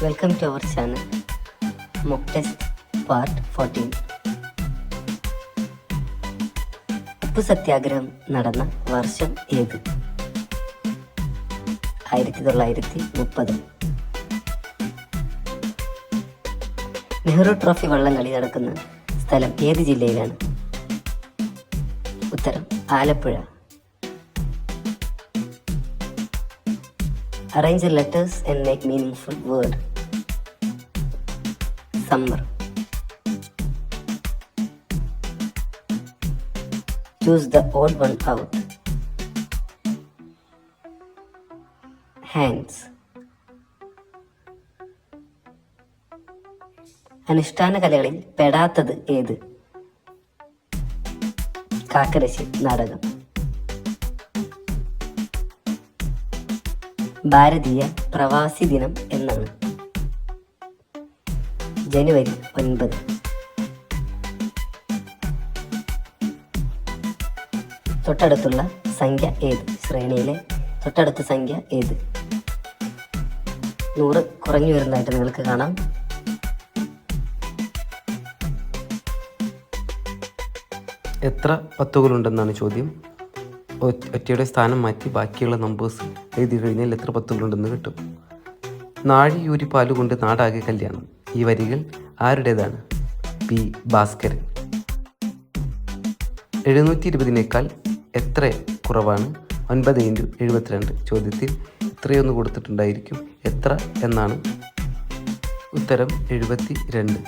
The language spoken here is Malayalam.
Welcome to our channel mock test part 14. ഉപ്പു സത്യാഗ്രഹം നടന്ന വർഷം ഏത്? 1930. നെഹ്റു ട്രോഫി വള്ളംകളി നടക്കുന്ന സ്ഥലം ഏത് ജില്ലയിലാണ്? ഉത്തരം Alappuzha. Arrange the letters and make meaningful word. Summer. Choose the odd one out. Hands. അനുഷ്ഠാന കലകളിൽ പെടാത്തത് ഏത്? കാക്കരശ്ശി നാടകം. ഭാരതീയ പ്രവാസി ദിനം എന്നാണ്? ജനുവരി 9. തൊട്ടടുത്തുള്ള സംഖ്യ ഏത്? ശ്രേണിയിലെ തൊട്ടടുത്ത സംഖ്യ ഏത്? 100 കുറഞ്ഞു വരുന്നതായിട്ട് നിങ്ങൾക്ക് കാണാം. എത്ര പത്തുകളുണ്ടെന്നാണ് ചോദ്യം. ഒറ്റയുടെ സ്ഥാനം മാറ്റി ബാക്കിയുള്ള നമ്പേഴ്സ് എഴുതി കഴിഞ്ഞാൽ എത്ര പത്തുകളുണ്ടെന്ന് കിട്ടും. നാഴിയൂരി പാലുകൊണ്ട് നാടാകെ കല്യാണം. ഈ വരികൾ ആരുടേതാണ്? പി. ഭാസ്കരൻ. 720 എത്ര കുറവാണ്? 9 × 72. ചോദ്യത്തിൽ ഇത്രയൊന്ന് കൊടുത്തിട്ടുണ്ടായിരിക്കും. എത്ര എന്നാണ് ഉത്തരം? 72.